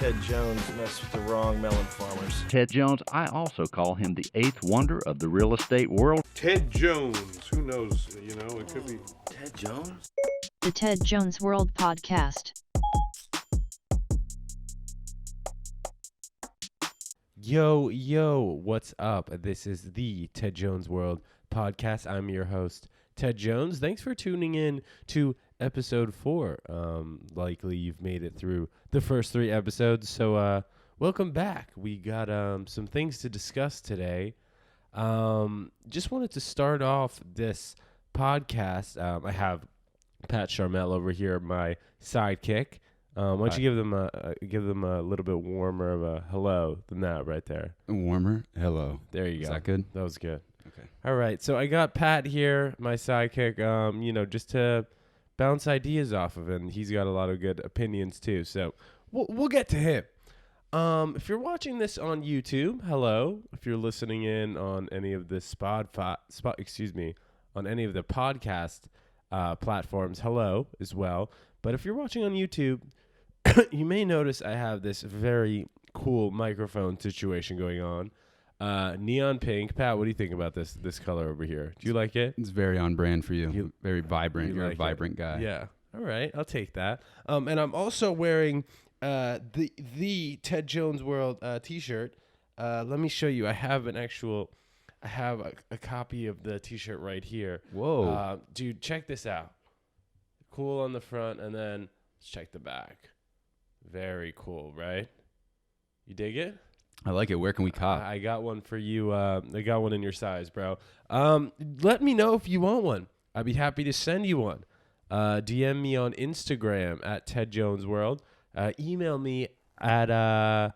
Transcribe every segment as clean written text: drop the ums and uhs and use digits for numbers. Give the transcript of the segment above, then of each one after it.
Ted Jones messed with the wrong melon farmers. Ted Jones, I also call him the eighth wonder of the real estate world. Ted Jones, who knows, it could be. Ted Jones? The Ted Jones World Podcast. Yo, what's up? This is the Ted Jones World Podcast. I'm your host, Ted Jones. Thanks for tuning in to episode 4. Likely you've made it through the first 3 episodes, so welcome back. We got some things to discuss today. Just wanted to start off this podcast. I have Pat Charmel over here, my sidekick. Why don't you give them a little bit warmer of a hello than that right there? Warmer? Hello. There you go. Is that good? That was good. Okay. All right. So I got Pat here, my sidekick, just to bounce ideas off of him. He's got a lot of good opinions too. So we'll get to him. If you're watching this on YouTube, hello. If you're listening in on any of the on any of the podcast platforms, hello as well. But if you're watching on YouTube, you may notice I have this very cool microphone situation going on. Neon pink. Pat, what do you think about this color over here? Do you like it? It's very on brand for you. Very vibrant. You're like a vibrant guy. Yeah. All right. I'll take that. And I'm also wearing the Ted Jones World t-shirt. Let me show you. I have a copy of the t-shirt right here. Whoa. Dude, check this out. Cool on the front, and then let's check the back. Very cool, right? You dig it? I like it. Where can we cop? I got one for you. I got one in your size, bro. Let me know if you want one. I'd be happy to send you one. DM me on Instagram at Ted Jones World. Email me at the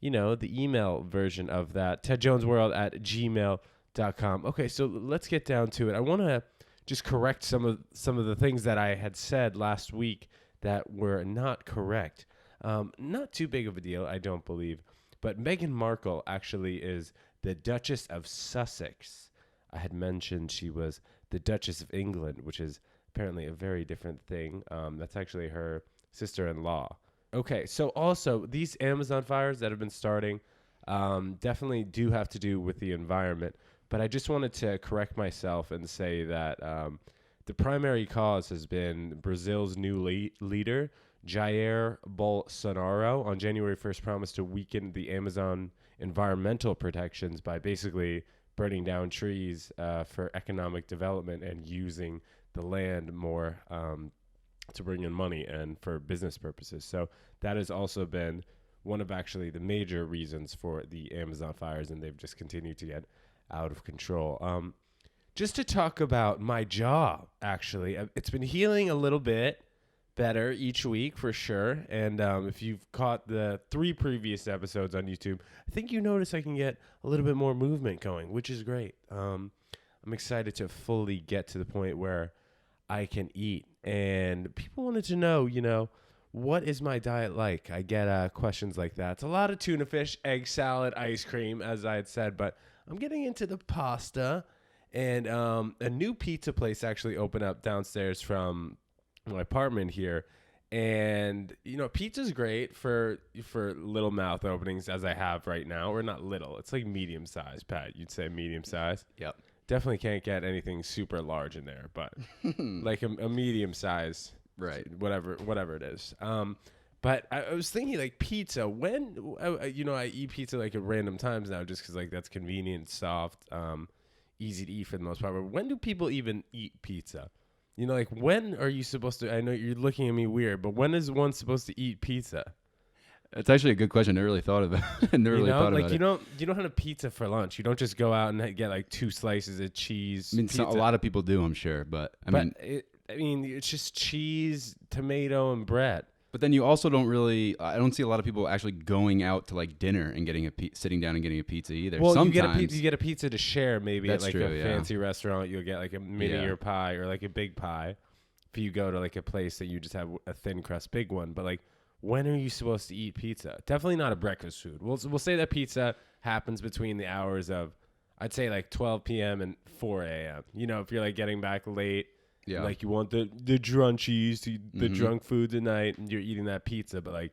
email version of that, tedjonesworld@gmail.com. Okay, so let's get down to it. I want to just correct some of the things that I had said last week that were not correct. Not too big of a deal, I don't believe. But Meghan Markle actually is the Duchess of Sussex. I had mentioned she was the Duchess of England, which is apparently a very different thing. That's actually her sister-in-law. Okay, so also these Amazon fires that have been starting definitely do have to do with the environment. But I just wanted to correct myself and say that the primary cause has been Brazil's new leader, Jair Bolsonaro, on January 1st promised to weaken the Amazon environmental protections by basically burning down trees for economic development and using the land more to bring in money and for business purposes. So that has also been one of actually the major reasons for the Amazon fires, and they've just continued to get out of control. Just to talk about my job, actually, it's been healing a little bit better each week for sure. And if you've caught the 3 previous episodes on YouTube, I think you notice I can get a little bit more movement going, which is great. I'm excited to fully get to the point where I can eat. And people wanted to know, what is my diet like? I get questions like that. It's a lot of tuna fish, egg salad, ice cream, as I had said, but I'm getting into the pasta, and a new pizza place actually opened up downstairs from my apartment here. And, pizza's great for little mouth openings as I have right now. Or not little. It's like medium size, Pat. You'd say medium size? Yep. Definitely can't get anything super large in there, but like a medium size. Right. Whatever it is. But I was thinking, like, pizza. When, I eat pizza, like, at random times now just because, like, that's convenient, soft, easy to eat for the most part. But when do people even eat pizza? Like, when are you supposed to – I know you're looking at me weird, but when is one supposed to eat pizza? It's actually a good question. I never really thought of it. You don't have pizza for lunch. You don't just go out and get, like, 2 slices of cheese pizza. A lot of people do, I'm sure. But, it's just cheese, tomato, and bread. But then you also don't really, I don't see a lot of people actually going out to like dinner and getting sitting down and getting a pizza either. Well, sometimes you get a pizza to share maybe That's at like true, a fancy restaurant. You'll get like a mini pie or like a big pie if you go to like a place that you just have a thin crust big one. But like, when are you supposed to eat pizza? Definitely not a breakfast food. We'll say that pizza happens between the hours of, I'd say like 12 p.m. and 4 a.m. If you're like getting back late. Yeah. Like you want the drunchies, the drunk foods at night, and you're eating that pizza. But like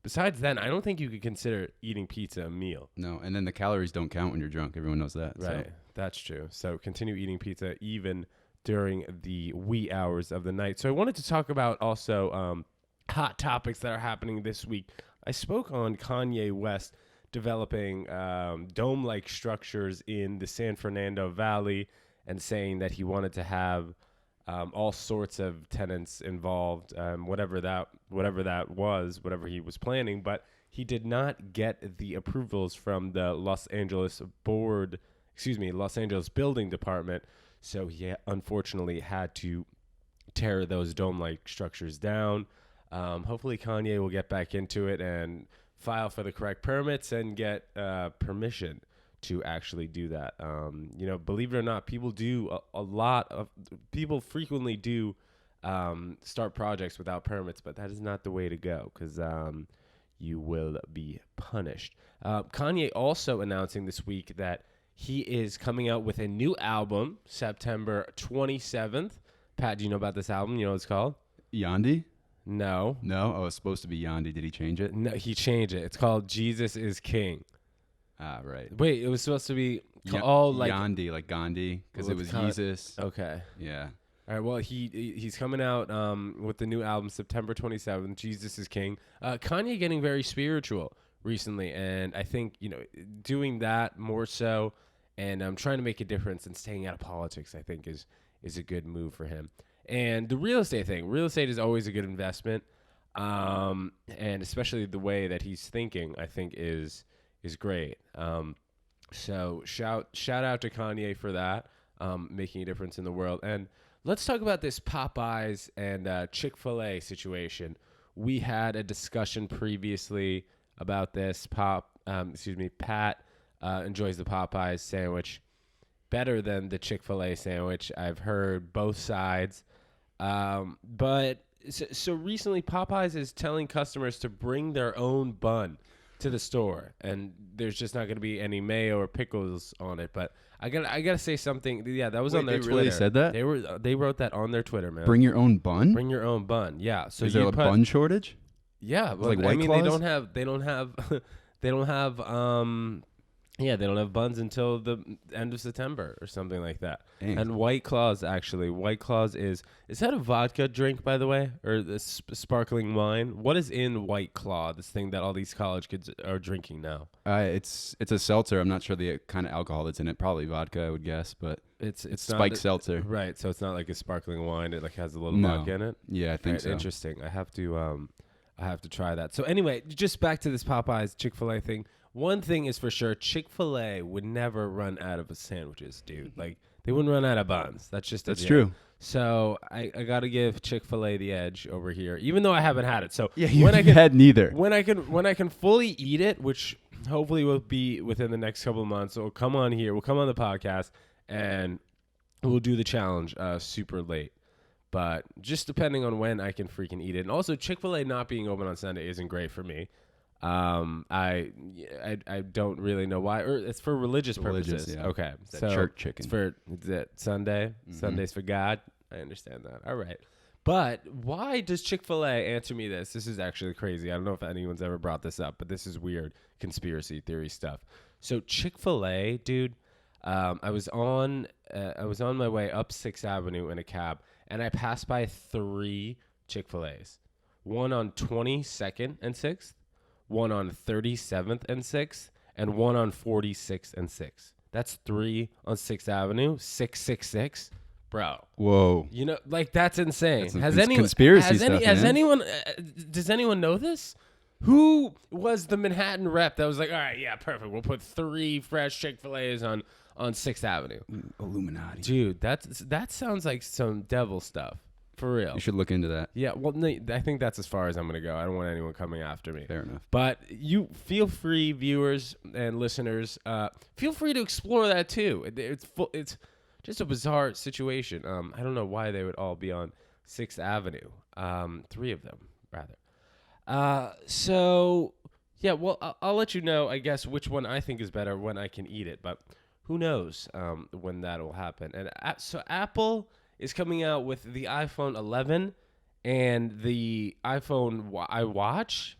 besides then, I don't think you could consider eating pizza a meal. No, and then the calories don't count when you're drunk. Everyone knows that. Right. So. That's true. So continue eating pizza even during the wee hours of the night. So I wanted to talk about also hot topics that are happening this week. I spoke on Kanye West developing dome-like structures in the San Fernando Valley and saying that he wanted to have all sorts of tenants involved, whatever that was, whatever he was planning. But he did not get the approvals from the Los Angeles Building Department. So he unfortunately had to tear those dome-like structures down. Hopefully Kanye will get back into it and file for the correct permits and get permission to actually do that. Believe it or not, people frequently do start projects without permits, but that is not the way to go because you will be punished. Kanye also announcing this week that he is coming out with a new album September 27th. Pat, do you know about this album? You know what it's called? Yandi? No. No? Oh, it's supposed to be Yandi. Did he change it? No, he changed it. It's called Jesus is King. Ah, right. Wait, it was supposed to be called like Yandi, like Gandhi, because it was Jesus. Okay. Yeah. All right. Well, he's coming out with the new album September 27th. Jesus is King. Kanye getting very spiritual recently, and I think doing that more so, and trying to make a difference and staying out of politics, I think is a good move for him. And the real estate thing. Real estate is always a good investment, and especially the way that he's thinking, I think is great. So shout out to Kanye for that, making a difference in the world. And let's talk about this Popeyes and Chick-fil-A situation. We had a discussion previously about this. Pat enjoys the Popeyes sandwich better than the Chick-fil-A sandwich. I've heard both sides. But so recently Popeyes is telling customers to bring their own bun to the store, and there's just not going to be any mayo or pickles on it. But I gotta say something. Yeah, that was on their Twitter. They really said that? They wrote that on their Twitter, man. Bring your own bun? Bring your own bun. Yeah. So is there a bun shortage? Yeah, well, like White they Claws? don't have they don't have buns until the end of September or something like that. Dang. And White Claws, actually, is that a vodka drink, by the way, or the sparkling wine? What is in White Claw, this thing that all these college kids are drinking now? It's a seltzer. I'm not sure the kind of alcohol that's in it. Probably vodka, I would guess, but it's spiked seltzer. Right, so it's not like a sparkling wine. It like has a little vodka in it. Yeah, I think so. Interesting. I have to try that. So anyway, just back to this Popeyes Chick-fil-A thing. One thing is for sure, Chick-fil-A would never run out of sandwiches, dude. Like, they wouldn't run out of buns. That's true. So I got to give Chick-fil-A the edge over here, even though I haven't had it. So yeah, you had neither. When I can fully eat it, which hopefully will be within the next couple of months, we'll come on here, we'll come on the podcast, and we'll do the challenge super late. But just depending on when I can freaking eat it. And also, Chick-fil-A not being open on Sunday isn't great for me. I don't really know why. Or it's for religious purposes. Yeah. Okay, it's so church chicken. Is it Sunday? Mm-hmm. Sunday's for God. I understand that. All right, but why does Chick-fil-A answer me this? This is actually crazy. I don't know if anyone's ever brought this up, but this is weird conspiracy theory stuff. So Chick-fil-A, dude. I was on my way up 6th Avenue in a cab, and I passed by 3 Chick-fil-A's. One on 22nd and 6th. One on 37th and 6th, and one on 46th and 6th. That's 3 on 6th Avenue, 666. Bro. Whoa. That's insane. That's conspiracy stuff, has man. anyone, does anyone know this? Who was the Manhattan rep that was like, all right, yeah, perfect. We'll put 3 fresh Chick-fil-A's on 6th Avenue. Illuminati. Dude, that sounds like some devil stuff. For real. You should look into that. Yeah, well, I think that's as far as I'm going to go. I don't want anyone coming after me. Fair enough. But you feel free, viewers and listeners, feel free to explore that too. It's just a bizarre situation. I don't know why they would all be on 6th Avenue. 3 of them, rather. So, yeah, well, I'll let you know, I guess, which one I think is better when I can eat it. But who knows when that will happen. And so Apple is coming out with the iPhone 11 and the iPhone iWatch.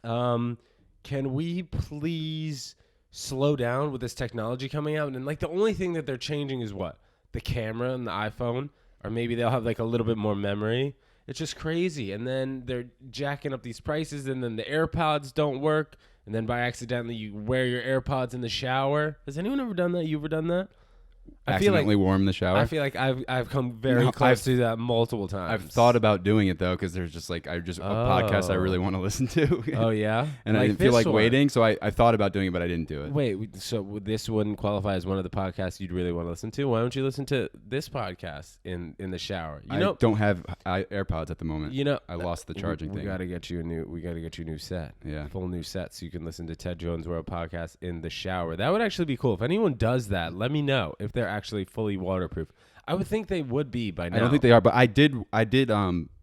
Can we please slow down with this technology coming out? And like the only thing that they're changing is what? The camera and the iPhone, or maybe they'll have like a little bit more memory. It's just crazy. And then they're jacking up these prices, and then the AirPods don't work. And then by accidentally you wear your AirPods in the shower. Has anyone ever done that? You ever done that? Accidentally warm the shower. I feel like I've come very close to that multiple times. I've thought about doing it though, because there's just like a podcast I really want to listen to. Oh yeah, and I didn't feel like waiting, so I thought about doing it, but I didn't do it. Wait, so this wouldn't qualify as one of the podcasts you'd really want to listen to? Why don't you listen to this podcast in the shower? I don't have AirPods at the moment. I lost the charging we thing. Gotta get you a new set. Yeah, full new set, so you can listen to Ted Jones World podcast in the shower. That would actually be cool. If anyone does that, let me know if they're actually fully waterproof. I would think they would be by now. I don't think they are, but I did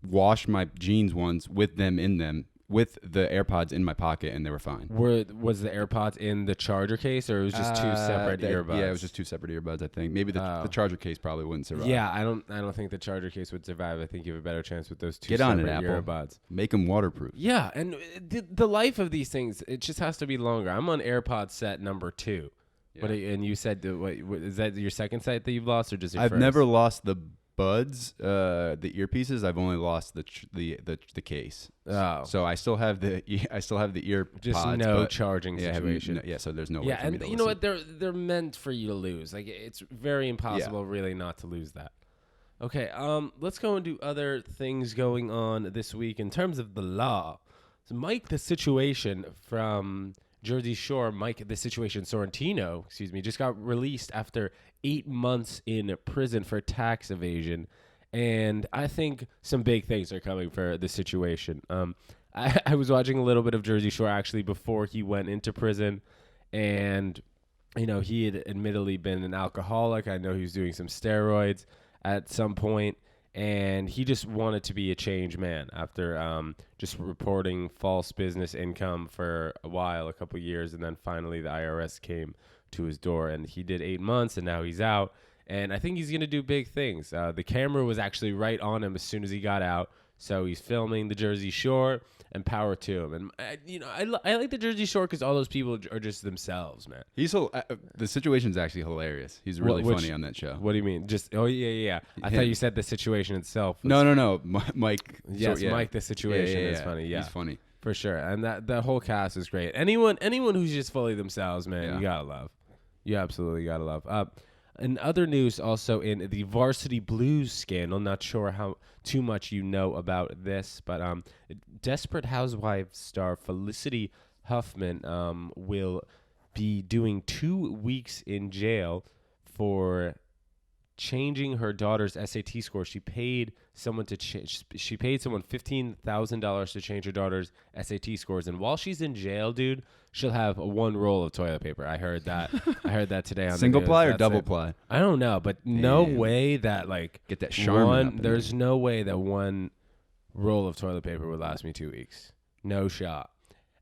wash my jeans ones with them in them, with the AirPods in my pocket, and they were fine. Was the AirPods in the charger case, or it was just two separate earbuds? Yeah, it was just two separate earbuds, I think. Maybe the charger case probably wouldn't survive. Yeah, I don't think the charger case would survive. I think you have a better chance with those two Get separate on it, Apple. earbuds. Make them waterproof. Yeah, and the life of these things, it just has to be longer. I'm on AirPod set number 2. Yeah. And you said, is that your second set that you've lost, or just your I've first? never lost the buds, the earpieces. I've only lost the case. Oh, so I still have the ear. Just pods, no charging situation. So there's no way. Yeah, for me and to you know listen. what? They're meant for you to lose. Like it's very impossible, really, not to lose that. Okay, let's go and do other things going on this week in terms of the law. So Mike, the situation from Jersey Shore, Mike, the situation Sorrentino, just got released after 8 months in prison for tax evasion. And I think some big things are coming for the situation. I was watching a little bit of Jersey Shore actually before he went into prison. And, he had admittedly been an alcoholic. I know he was doing some steroids at some point. And he just wanted to be a changed man after just reporting false business income for a couple years. And then finally the IRS came to his door, and he did 8 months, and now he's out. And I think he's going to do big things. The camera was actually right on him as soon as he got out. So he's filming the Jersey Shore, and power to him. And, I like the Jersey Shore because all those people are just themselves, man. The situation's actually hilarious. He's really funny on that show. What do you mean? Yeah. I thought you said the situation itself. No. Mike. Yes, Mike, the situation is funny. Yeah, he's funny. For sure. And that whole cast is great. Anyone who's just fully themselves, man, you gotta love. You absolutely gotta love. In other news, also in the Varsity Blues scandal, not sure how too much you know about this, but Desperate Housewives star Felicity Huffman will be doing 2 weeks in jail for changing her daughter's SAT score. She paid someone $15,000 to change her daughter's SAT scores, and while she's in jail, dude, she'll have 1 roll of toilet paper. I heard that. Today on single the news. ply or That's double it. ply. I don't know, but no way that get that Charmin up in there's there. no way that 1 roll of toilet paper would last me 2 weeks. No shot.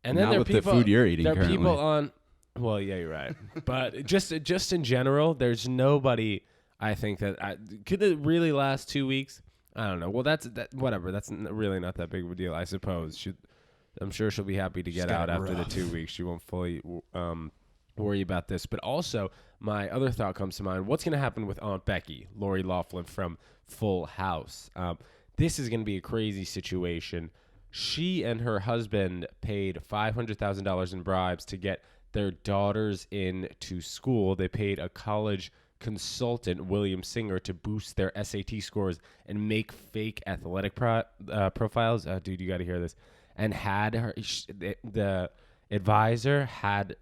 And then Not there are with people, the food you're eating there are currently. people on. Well, yeah, you're right. But just in general, there's nobody. I think that could it really last 2 weeks? I don't know. Well, whatever. That's really not that big of a deal, I suppose. I'm sure she'll be happy to get out after the 2 weeks. She won't fully worry about this. But also, my other thought comes to mind. What's going to happen with Aunt Becky, Lori Loughlin from Full House? This is going to be a crazy situation. She and her husband paid $500,000 in bribes to get their daughters into school. They paid a college consultant, William Singer, to boost their SAT scores and make fake athletic profiles. Dude, you got to hear this. And had the advisor had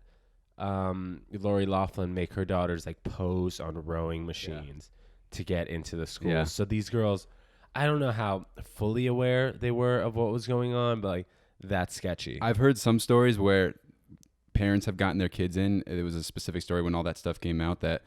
Lori Loughlin make her daughters like pose on rowing machines to get into the school. Yeah. So these girls, I don't know how fully aware they were of what was going on, but like that's sketchy. I've heard some stories where parents have gotten their kids in. It was a specific story when all that stuff came out that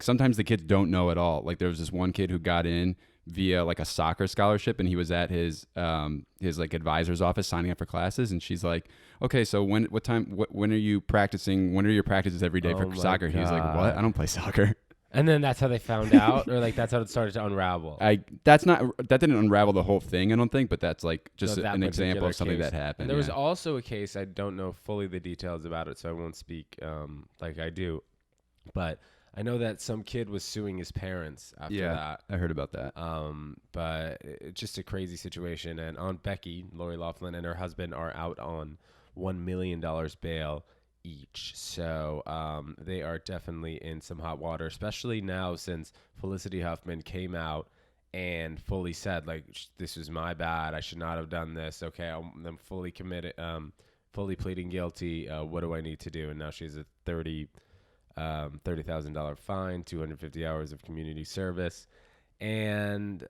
sometimes the kids don't know at all. Like there was this one kid who got in via like a soccer scholarship, and he was at his like advisor's office signing up for classes, and she's like, okay, so when are you practicing? When are your practices every day for soccer? God. He's like, what? I don't play soccer. And then that's how they found out, or like that's how it started to unravel. That didn't unravel the whole thing, I don't think, but that's like just So that an example particular of something case. that happened. And there was yeah. also a case, I don't know fully the details about it, so I won't speak like I do. But I know that some kid was suing his parents after that. I heard about that. But it's just a crazy situation. And Aunt Becky, Lori Loughlin, and her husband are out on $1 million bail each. So they are definitely in some hot water, especially now since Felicity Huffman came out and fully said, like, this was my bad. I should not have done this. Okay, I'm fully committed, fully pleading guilty. What do I need to do? And now she's a $30,000 fine, 250 hours of community service. And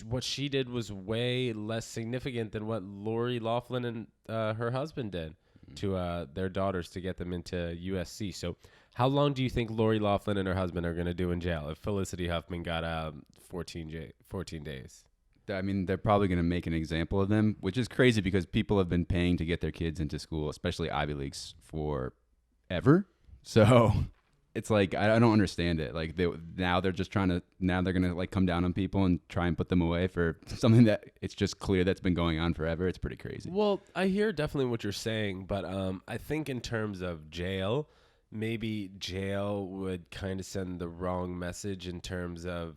what she did was way less significant than what Lori Loughlin and her husband did to their daughters to get them into USC. So how long do you think Lori Loughlin and her husband are going to do in jail if Felicity Huffman got 14 days? I mean, they're probably going to make an example of them, which is crazy because people have been paying to get their kids into school, especially Ivy Leagues, forever. So it's like I don't understand it. Like now they're gonna like come down on people and try and put them away for something that it's just clear that's been going on forever. It's pretty crazy. Well, I hear definitely what you're saying, but I think in terms of jail, maybe jail would kind of send the wrong message in terms of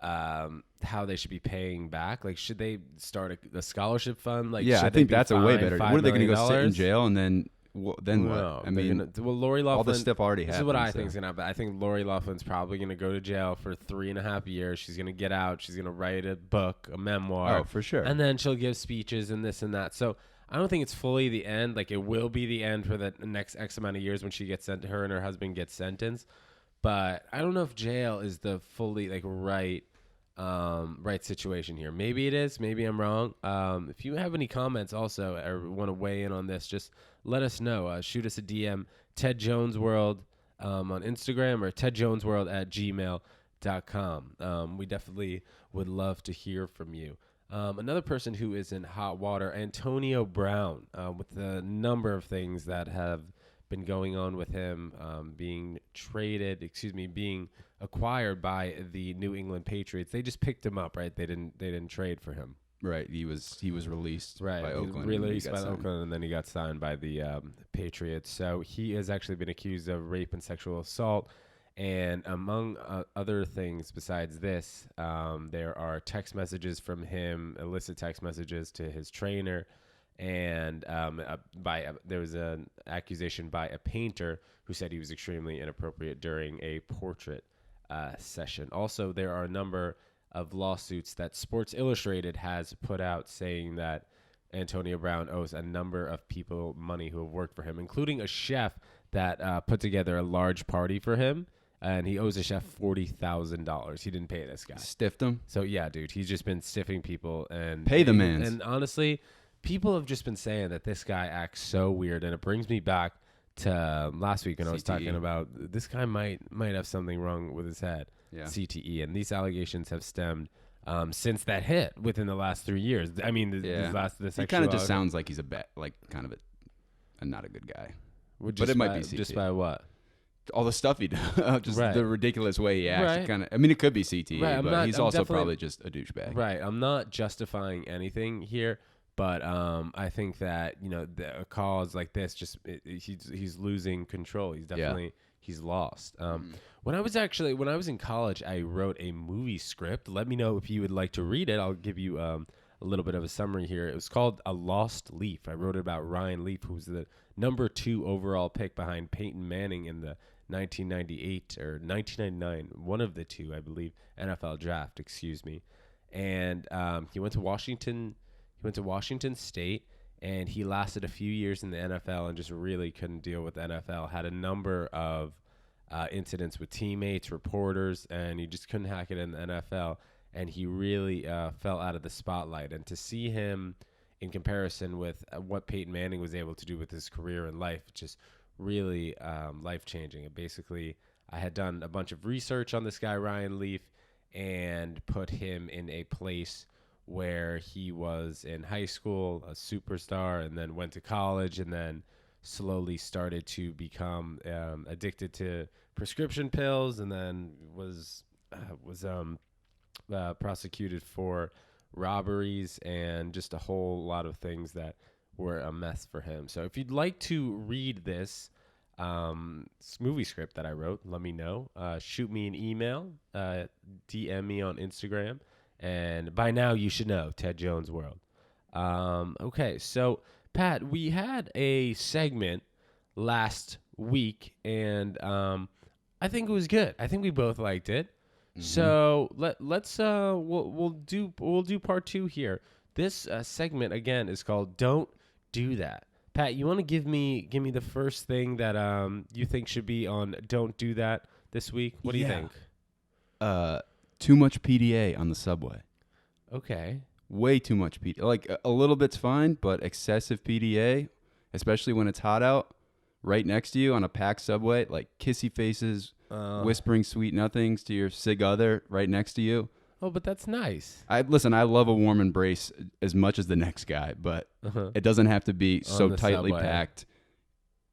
how they should be paying back. Like, should they start a scholarship fund? Like, yeah, I think that's a way better. What are they going to go sit in jail and then what? No, I mean, Lori Loughlin. all this stuff already happened. This is what I think is going to happen. I think Lori Loughlin's probably going to go to jail for 3.5 years. She's going to get out. She's going to write a book, a memoir. Oh, for sure. And then she'll give speeches and this and that. So I don't think it's fully the end. Like, it will be the end for the next X amount of years when she gets sent. Her and her husband get sentenced. But I don't know if jail is the fully right situation here. Maybe it is. Maybe I'm wrong. If you have any comments also or want to weigh in on this, just let us know. Shoot us a DM, Ted Jones World on Instagram or tedjonesworld@gmail.com. We definitely would love to hear from you. Another person who is in hot water, Antonio Brown, with the number of things that have been going on with him being acquired by the New England Patriots. They just picked him up, right? They didn't trade for him. Right. He was released by Oakland. Released by Oakland, and then he got signed by the Patriots. So he has actually been accused of rape and sexual assault. And among other things besides this, there are text messages from him, illicit text messages to his trainer. And there was an accusation by a painter who said he was extremely inappropriate during a portrait session. Also, there are a number of lawsuits that Sports Illustrated has put out saying that Antonio Brown owes a number of people money who have worked for him, including a chef that put together a large party for him. And he owes a chef $40,000. He didn't pay this guy. Stiffed him? So, yeah, dude, he's just been stiffing people. And pay the man. And honestly, people have just been saying that this guy acts so weird. And it brings me back to last week when I was talking about this guy might have something wrong with his head. Yeah. CTE. And these allegations have stemmed since that hit within the last 3 years. I mean, he sexual kind of just sounds like he's a not a good guy. But it might be CTE. Just by what? All the stuff he does, just right. The ridiculous way he acts. Right. Kind of. I mean, it could be CTE, right, but he's also probably just a douchebag. Right. I'm not justifying anything here, but I think that a cause like this, he's losing control. He's definitely he's lost. When I was in college, I wrote a movie script. Let me know if you would like to read it. I'll give you a little bit of a summary here. It was called A Lost Leaf. I wrote it about Ryan Leaf, who was the number 2 overall pick behind Peyton Manning in the 1998 or 1999, one of the two, I believe, NFL draft, excuse me. And he went to Washington State, and he lasted a few years in the NFL and just really couldn't deal with the NFL. Had a number of incidents with teammates, reporters, and he just couldn't hack it in the NFL. And he really fell out of the spotlight. And to see him in comparison with what Peyton Manning was able to do with his career and life, just really life-changing. And basically, I had done a bunch of research on this guy, Ryan Leaf, and put him in a place where he was in high school, a superstar, and then went to college, and then slowly started to become addicted to prescription pills, and then was prosecuted for robberies and just a whole lot of things that were a mess for him. So if you'd like to read this movie script that I wrote, let me know. Shoot me an email, DM me on Instagram, and by now you should know Ted Jones World. Okay, so Pat, we had a segment last week, and I think it was good. I think we both liked it. Mm-hmm. So we'll do part 2 here. This segment again is called "Don't Do That." Pat, you want to give me the first thing that you think should be on "Don't Do That" this week? What do you think? Too much PDA on the subway. Okay. Way too much PDA. Like a little bit's fine, but excessive PDA, especially when it's hot out, right next to you on a packed subway, like kissy faces, whispering sweet nothings to your sig other right next to you. Oh, but that's nice. I love a warm embrace as much as the next guy, but it doesn't have to be so tightly packed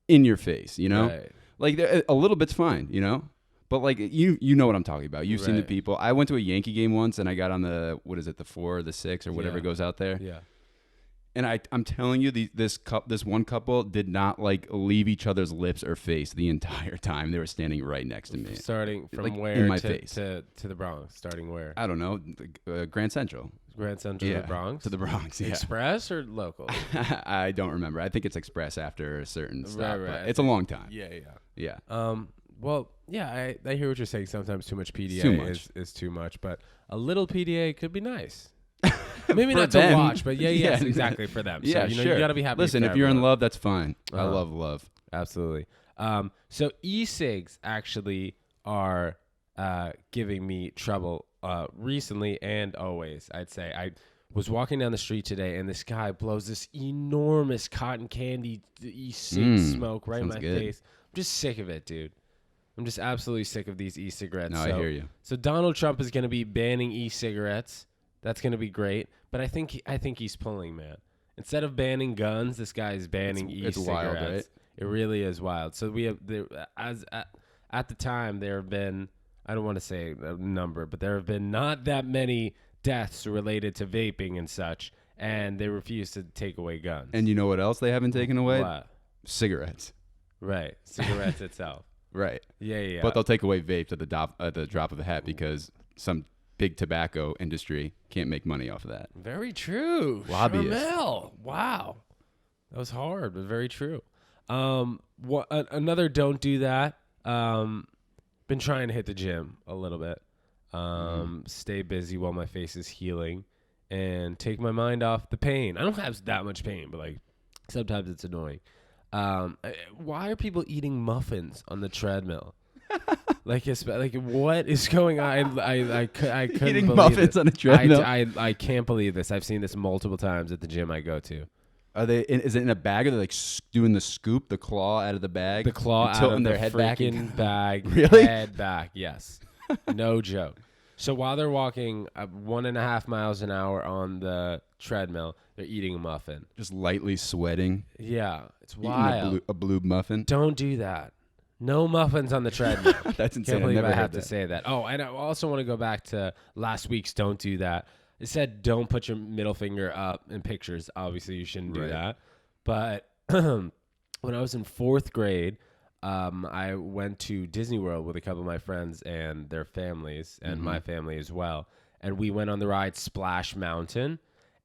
in your face, you know? Right. Like a little bit's fine, you know? But like you know what I'm talking about. You've seen the people. I went to a Yankee game once, and I got on the the 4 or the 6 or whatever goes out there. Yeah. And I'm telling you, this one couple did not like leave each other's lips or face the entire time. They were standing right next to me. Starting from like, where in my to, face. to the Bronx? Starting where? I don't know. Grand Central. Grand Central to the Bronx? To the Bronx, yeah. Express or local? I don't remember. I think it's Express after a certain stop. Right. It's a long time. Yeah. Yeah. Well, yeah, I hear what you're saying. Sometimes too much PDA Too much. is too much, but a little PDA could be nice. Maybe For not them. to watch, but yes, exactly, for them. Yeah, So, sure. you got to be happy. Listen, for if you're in everyone. love, that's fine. I love love. Absolutely. So e-cigs actually are giving me trouble recently and always, I'd say. I was walking down the street today, and this guy blows this enormous cotton candy e-cig smoke right in my face. I'm just sick of it, dude. I'm just absolutely sick of these e-cigarettes. No, I hear you. So Donald Trump is going to be banning e-cigarettes. That's going to be great. But I think he's pulling, man. Instead of banning guns, this guy is banning e-cigarettes. It's wild, right? It really is wild. So we have at the time there have been, I don't want to say a number, but there have been not that many deaths related to vaping and such, and they refuse to take away guns. And you know what else they haven't taken away? What? Cigarettes. Right. Cigarettes itself. Right. Yeah. But they'll take away vapes at the drop of a hat because some big tobacco industry can't make money off of that. Very true. Lobbyists. Charmel. Wow. That was hard, but very true. Another don't do that. Been trying to hit the gym a little bit. Stay busy while my face is healing and take my mind off the pain. I don't have that much pain, but like sometimes it's annoying. Why are people eating muffins on the treadmill? like what is going on? I couldn't Eating believe muffins it. on a treadmill. I can't believe this. I've seen this multiple times at the gym I go to. Are they? Is it in a bag? Or they're like doing the scoop, the claw out of the bag? The claw and out of their the head back freaking bag. Really? Head back. Yes. No joke. So while they're walking 1.5 miles an hour on the treadmill, they're eating a muffin. Just lightly sweating. Yeah, it's Eating wild. a blue muffin. Don't do that. No muffins on the treadmill. That's insane. Can't believe I've never I have heard to that. say that. Oh, and I also want to go back to last week's don't do that. It said don't put your middle finger up in pictures. Obviously, you shouldn't do Right. that. But when I was in 4th grade, I went to Disney World with a couple of my friends and their families and my family as well. And we went on the ride Splash Mountain.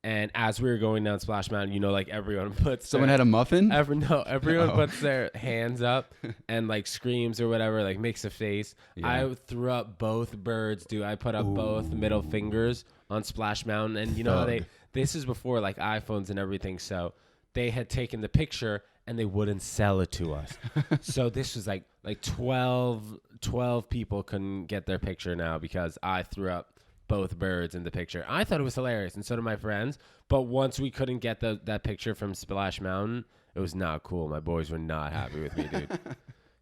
And as we were going down Splash Mountain, like everyone puts Someone had a muffin? everyone Oh. puts their hands up and like screams or whatever, like makes a face. Yeah. I threw up both birds, dude. I put up both middle fingers on Splash Mountain. And you know how Thug. this is before like iPhones and everything. So they had taken the picture and they wouldn't sell it to us. So this was like 12 people couldn't get their picture now because I threw up both birds in the picture. I thought it was hilarious, and so did my friends. But once we couldn't get that picture from Splash Mountain, it was not cool. My boys were not happy with me, dude.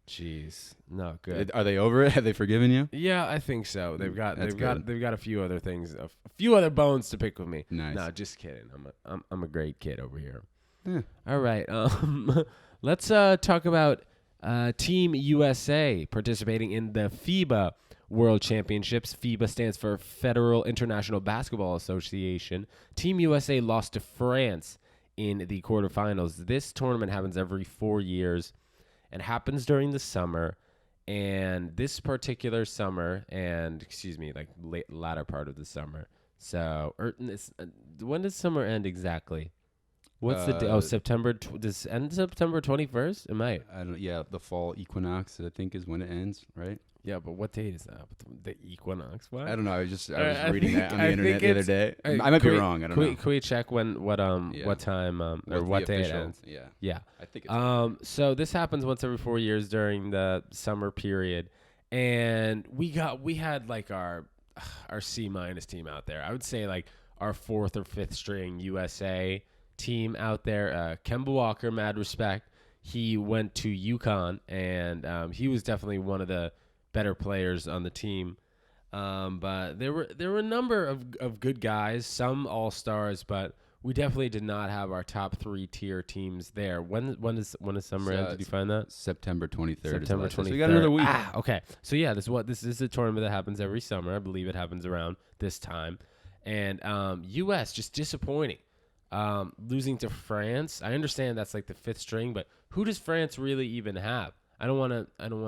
Jeez, not good. Are they over it? Have they forgiven you? Yeah, I think so. They've got That's a few other things, a few other bones to pick with me. Nice. No, just kidding. I'm a great kid over here. Yeah. All right. Let's talk about Team USA participating in the FIBA World Championships. FIBA stands for Federal International Basketball Association. Team USA lost to France in the quarterfinals. This tournament happens every 4 years and happens during the summer. And this particular summer, latter part of the summer. So, when does summer end exactly? What's the day? Oh, September. Does it end September 21st? It might. I don't. Yeah, the fall equinox, I think, is when it ends, right? Yeah, but what date is that? The equinox? What? I don't know. I was reading that on the internet the other day. I might be wrong. I don't know. Can we check what time or what day it ends? Yeah. Yeah. I think it's so this happens once every 4 years during the summer period, and we had like our C- team out there. I would say like our 4th or 5th string USA team out there. Kemba Walker, mad respect. He went to UConn, and he was definitely one of the better players on the team. But there were a number of good guys, some all-stars, but we definitely did not have our top 3 tier teams there. When is summer end? Did you find that? September 23rd. September 23rd. So we got another week. Okay. So yeah, this is a tournament that happens every summer. I believe it happens around this time. And US just disappointing. Losing to France. I understand that's like the 5th string, but who does France really even have? I don't want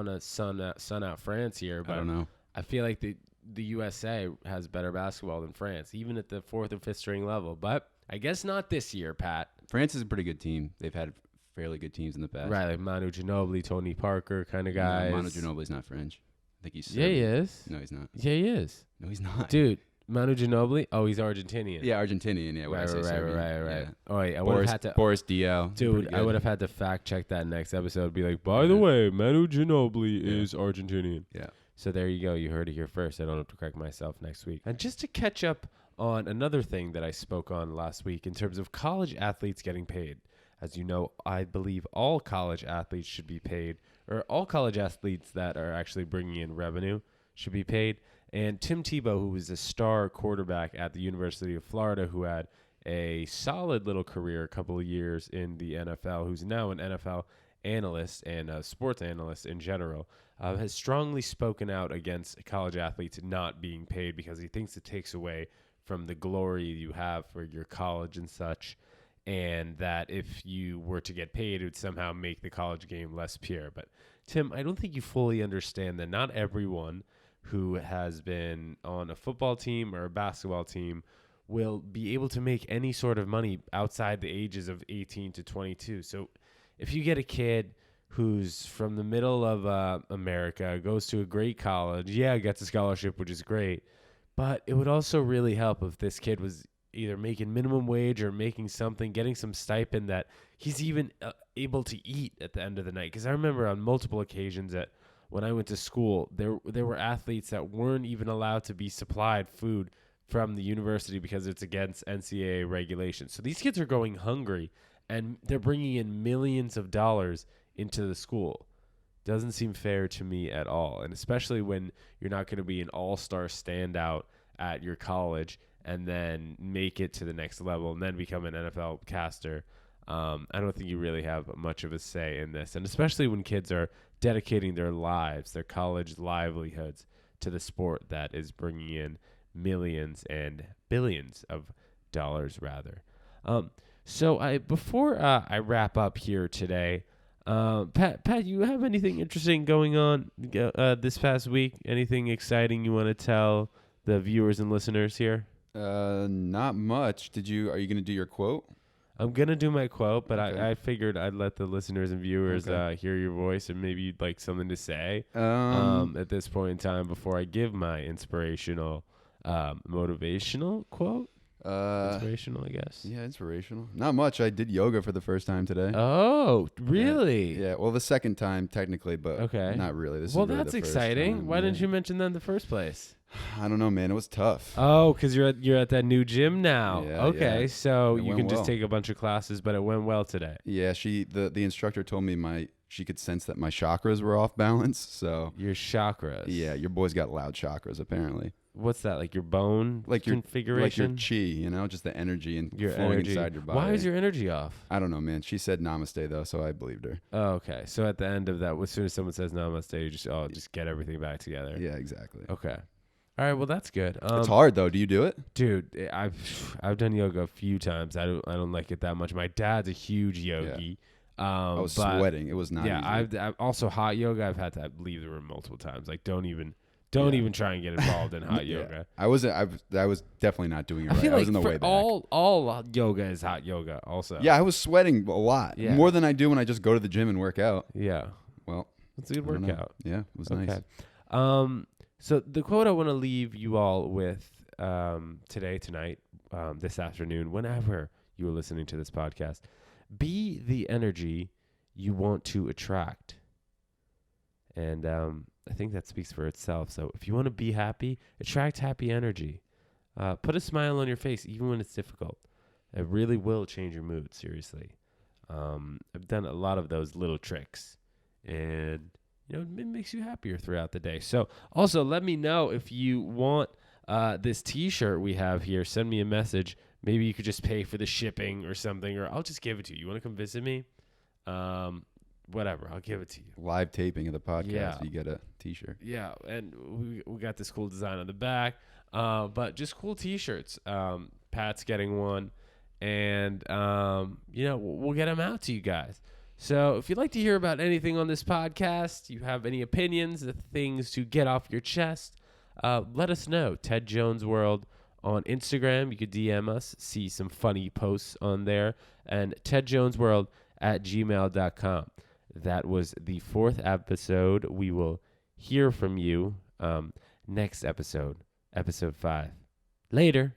to sun out France here, but I don't know. I feel like the USA has better basketball than France, even at the 4th or 5th string level. But I guess not this year, Pat. France is a pretty good team. They've had fairly good teams in the past. Right, like Manu Ginobili, Tony Parker kind of guys. No, Manu Ginobili's not French. I think he's Yeah, he is. No, he's not. Yeah, he is. No, he's not. Dude, Manu Ginobili? Oh, he's Argentinian. Yeah, Argentinian. Yeah, Right. Yeah. Oh, wait, I would have had to... Boris Diaw. Dude, I would have had to fact check that next episode. Be like, by the way, Manu Ginobili is Argentinian. Yeah. So there you go. You heard it here first. I don't have to correct myself next week. And just to catch up on another thing that I spoke on last week in terms of college athletes getting paid. As you know, I believe all college athletes should be paid, or all college athletes that are actually bringing in revenue should be paid. And Tim Tebow, who was a star quarterback at the University of Florida, who had a solid little career, a couple of years in the NFL, who's now an NFL analyst and a sports analyst in general, has strongly spoken out against college athletes not being paid because he thinks it takes away from the glory you have for your college and such, and that if you were to get paid, it would somehow make the college game less pure. But Tim, I don't think you fully understand that not everyone who has been on a football team or a basketball team will be able to make any sort of money outside the ages of 18 to 22. So if you get a kid who's from the middle of America, goes to a great college, gets a scholarship, which is great, but it would also really help if this kid was either making minimum wage or making something, getting some stipend that he's even able to eat at the end of the night. Because I remember on multiple occasions that when I went to school, there were athletes that weren't even allowed to be supplied food from the university because it's against NCAA regulations. So these kids are going hungry, and they're bringing in millions of dollars into the school. Doesn't seem fair to me at all, and especially when you're not going to be an all-star standout at your college and then make it to the next level and then become an NFL caster. I don't think you really have much of a say in this, and especially when kids are dedicating their lives, their college livelihoods, to the sport that is bringing in millions and billions of dollars, rather. So before I wrap up here today, Pat, you have anything interesting going on this past week? Anything exciting you want to tell the viewers and listeners here? Not much. Are you going to do your quote? I'm going to do my quote, but Okay. I figured I'd let the listeners and viewers hear your voice, and maybe you'd like something to say at this point in time before I give my inspirational, motivational quote. Inspirational, I guess. Yeah, inspirational. Not much. I did yoga for the first time today. Oh, really? Yeah. Well, the second time technically, but Okay. not really. This Well, is really that's the first exciting. time. Why didn't Yeah. you mention that in the first place? I don't know, man. It was tough. Oh, because you're at that new gym now. Yeah, Okay, yeah. so It you went can just well. take a bunch of classes, but it went well today. Yeah, the instructor told me she could sense that my chakras were off balance. So Your chakras. yeah, your boy's got loud chakras apparently. what's that? Like your bone like your configuration? chi, just the energy and Your flowing energy. inside your body. Why is your energy off? I don't know, man. She said namaste though, so I believed her. Oh, okay. So at the end of that, as soon as someone says namaste, you just get everything back together. Yeah, exactly. Okay. All right. Well, that's good. It's hard though. Do you do it? Dude, I've done yoga a few times. I don't like it that much. My dad's a huge yogi. I was sweating. It was not Yeah, easy. I've also hot yoga. I've had to leave the room multiple times. Like, don't even try and get involved in hot yoga. I was definitely not doing it right. I feel I like was in the way back. all yoga is hot yoga. Also, Yeah, I was sweating a lot. Yeah. More than I do when I just go to the gym and work out. yeah, Well, it's a good I don't know. workout. Yeah, it was Okay. nice. So the quote I want to leave you all with tonight, this afternoon, whenever you are listening to this podcast, be the energy you want to attract. And I think that speaks for itself. So if you want to be happy, attract happy energy. Put a smile on your face even when it's difficult. It really will change your mood, seriously. I've done a lot of those little tricks. And it makes you happier throughout the day. So also let me know if you want this T-shirt we have here. Send me a message. Maybe you could just pay for the shipping or something, or I'll just give it to you. You want to come visit me? Whatever, I'll give it to you. Live taping of the podcast. Yeah. You get a T-shirt. Yeah, and we got this cool design on the back, but just cool T-shirts. Pat's getting one, and we'll get them out to you guys. So if you'd like to hear about anything on this podcast, you have any opinions, things to get off your chest, let us know. Ted Jones World on Instagram. You could DM us, see some funny posts on there, and tedjonesworld@gmail.com. That was the 4th episode. We will hear from you next episode, episode 5. Later.